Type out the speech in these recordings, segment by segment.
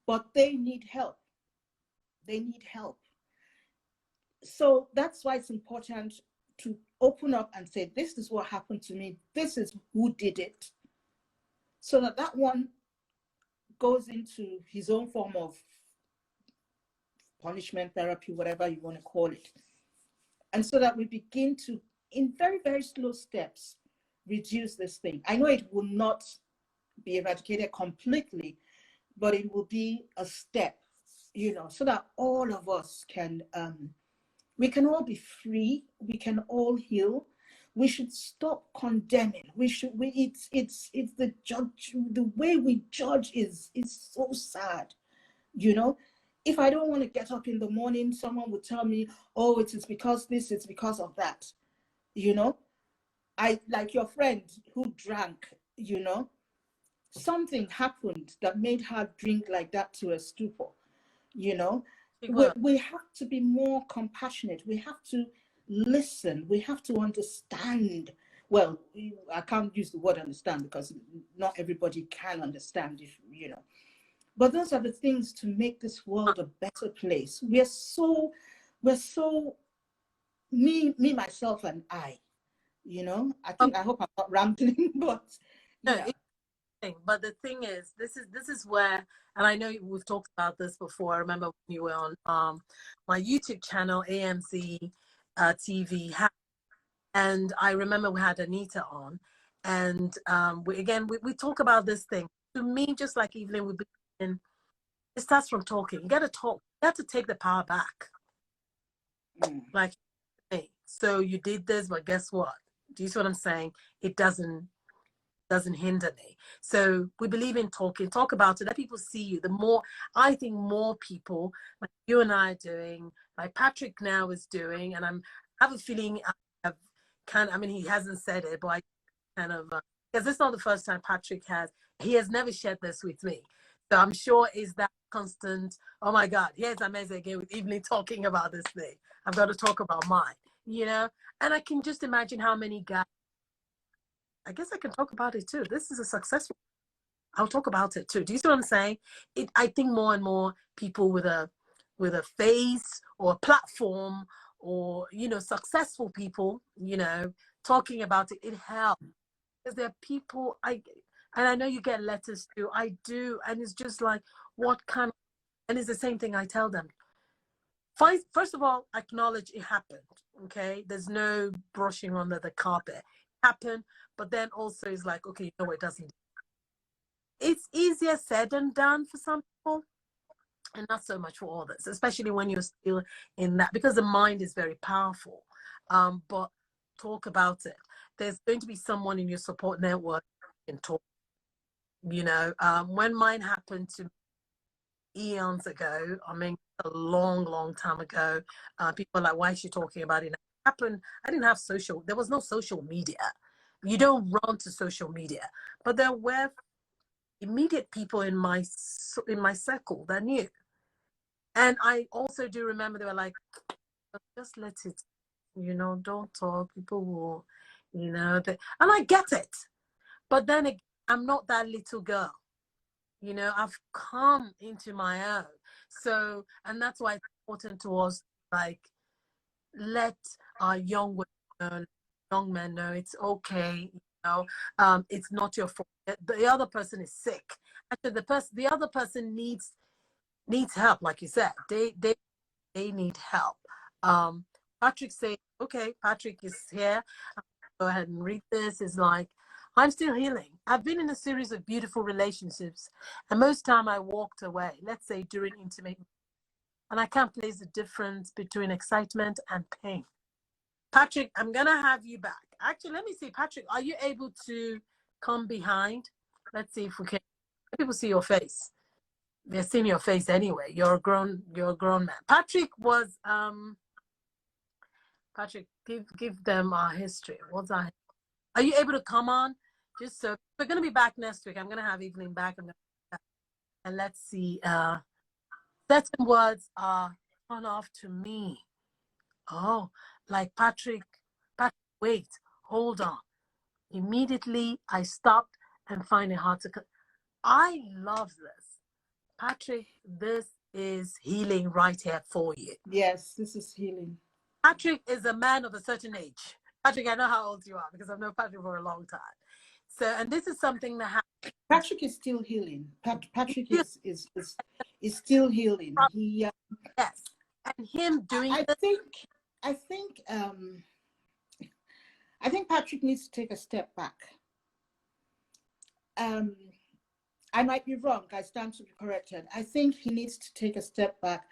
but they need help. They need help. So that's why it's important to open up and say, this is what happened to me. This is who did it. So that that one goes into his own form of punishment therapy, whatever you want to call it. And so that we begin to, in very, very slow steps, reduce this thing. I know it will not be eradicated completely, but it will be a step, you know, so that all of us can, we can all be free, we can all heal. We should stop condemning. It's the judge, the way we judge is so sad, you know. If I don't want to get up in the morning, someone would tell me, oh, it is because this, it's because of that, you know. I, like your friend who drank, you know, something happened that made her drink like that to a stupor, you know. We have to be more compassionate. We have to listen. We have to understand. Well, I can't use the word understand because not everybody can understand, if you know. But those are the things to make this world a better place. We're so me, myself, and I. You know, I hope I'm not rambling, but yeah. But the thing is, this is where, and I know we've talked about this before. I remember when you were on my YouTube channel, AMC TV, and I remember we had Anita on, and we talk about this thing. To me, just like Evelyn, we've been, it starts from talking. You got to talk. You have to take the power back. Like, hey, so you did this, but guess what? Do you see what I'm saying? It doesn't hinder me. So we believe in talking. Talk about it. Let people see you. The more, I think, more people like you and I are doing, like Patrick now is doing, and I have a feeling I mean, he hasn't said it, but I kind of, because it's not the first time Patrick he has never shared this with me. So I'm sure is that constant, oh my God, here's amazing again with Evelyn talking about this thing. I've got to talk about mine, you know? And I can just imagine how many guys, I guess I can talk about it too. This is a successful, I'll talk about it too. Do you see what I'm saying? I think more and more people with a face or a platform, or, you know, successful people, you know, talking about it, it helps. Because there are people, and I know you get letters too, I do, and it's just like, what kind of, and it's the same thing I tell them. First of all, acknowledge it happened, okay? There's no brushing under the carpet. It happened, but then also it's like, okay, you know, it doesn't. It's easier said than done for some people, and not so much for others, especially when you're still in that, because the mind is very powerful. But talk about it. There's going to be someone in your support network you can talk. You know, when mine happened to eons ago, I mean, a long, long time ago, people are like, why is she talking about it? It happened. I didn't have there was no social media. You don't run to social media, but there were immediate people in my circle that knew. And I also do remember they were like, just let it, you know, don't talk. People will, you know, and I get it. But then again, I'm not that little girl. You know, I've come into my own. So, and that's why it's important to us, like, let our young men know it's okay. You know, it's not your fault. The other person is sick. Actually, the other person needs help, like you said. They need help. Patrick said, okay, Patrick is here. Go ahead and read this. It's like, I'm still healing. I've been in a series of beautiful relationships, and most time I walked away, let's say during intimate, and I can't place the difference between excitement and pain. Patrick, I'm going to have you back. Actually, let me see. Patrick, are you able to come behind? Let's see if we can. Let people see your face. They're seeing your face anyway. You're a grown man. Patrick was, Patrick, give them our history. What's our, are you able to come on? Just so we're going to be back next week. I'm going to have Evelyn back. And let's see. Certain words are turn off to me. Oh, like Patrick, wait, hold on. Immediately I stopped and find it hard to. I love this. Patrick, this is healing right here for you. Yes, this is healing. Patrick is a man of a certain age. Patrick, I know how old you are because I've known Patrick for a long time. So, and this is something that happens. Patrick is still healing. Patrick is still healing. He yes, and him doing. I think Patrick needs to take a step back. I might be wrong. I stand to be corrected. I think he needs to take a step back.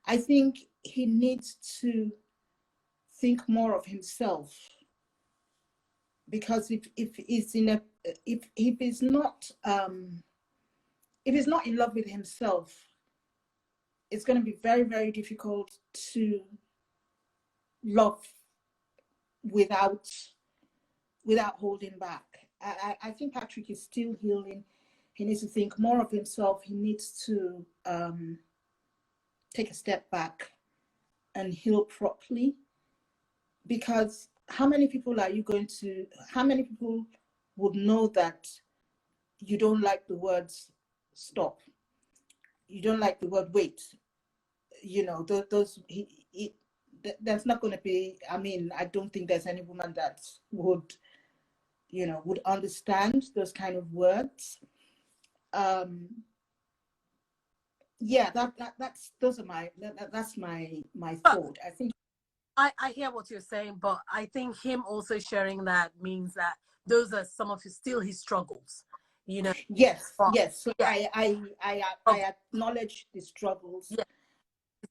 I think he needs to think more of himself, because if he's not in love with himself, it's going to be very, very difficult to love without holding back. I think Patrick is still healing. He needs to think more of himself. He needs to take a step back and heal properly. Because how many people would know that you don't like the words stop? You don't like the word wait. You know, that's not going to be, I mean, I don't think there's any woman that would understand those kind of words. Yeah, that's my thought. I think I hear what you're saying, but I think him also sharing that means that those are some of his struggles, you know. Yes, but, yes. So yeah. I acknowledge the struggles. Yeah,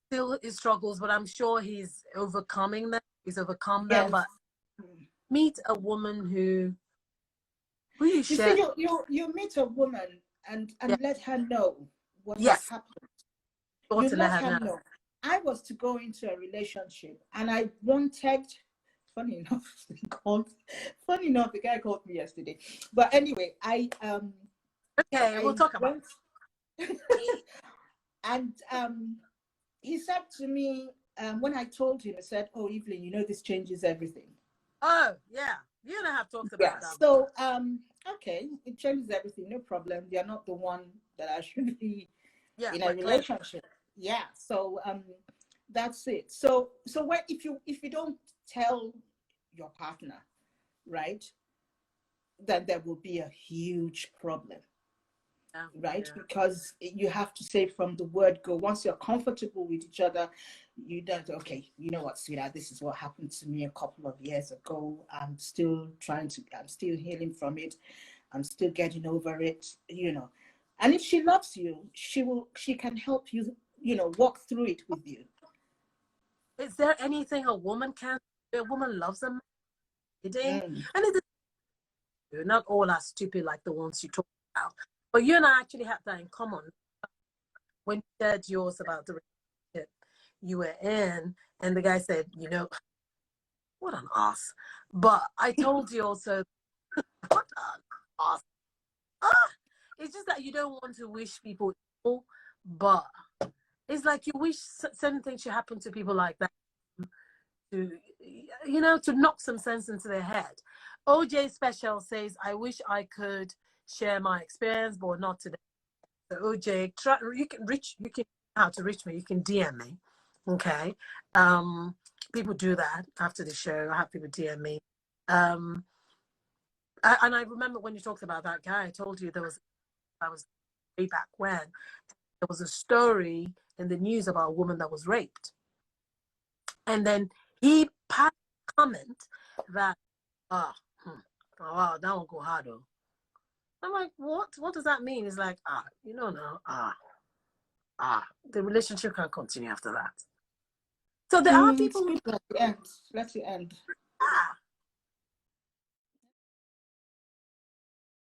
still his struggles, but I'm sure he's overcoming them. He's overcome them. Yes. But meet a woman who you see, you meet a woman and let her know what has happened. You let her know. I was to go into a relationship and I wanted, funny enough, the guy called me yesterday. But anyway, we'll talk about it. And he said to me, when I told him, he said, "Oh, Evelyn, you know this changes everything." Oh, yeah. You and I have talked about that. So, okay, it changes everything, no problem. You're not the one that I should be in a relationship. Yeah. So that's it. So what if you don't tell your partner, right, then there will be a huge problem. Right? Yeah. Because you have to say from the word go. Once you're comfortable with each other, you don't, okay, you know what, sweetheart, this is what happened to me a couple of years ago. I'm still healing from it. I'm still getting over it, you know. And if she loves you, she can help you, you know, walk through it with you. Is there anything a woman can do? A woman loves a man. And it is, not all are stupid like the ones you talk about. But you and I actually have that in common. When you shared yours about the relationship you were in, and the guy said, you know, what an ass. But I told you also, what an ass. It's just that you don't want to wish people evil, but it's like you wish certain things should happen to people like that to, you know, to knock some sense into their head. OJ Special says, I wish I could share my experience, but not today. So OJ, you can how to reach me. You can DM me. Okay. People do that after the show. I have people DM me. And I remember when you talked about that guy, I told you I was way back when there was a story in the news about a woman that was raped. And then he passed a comment that, wow, that won't go hard though. I'm like, what? What does that mean? It's like, you know now, the relationship can't continue after that. So there are people who let it end.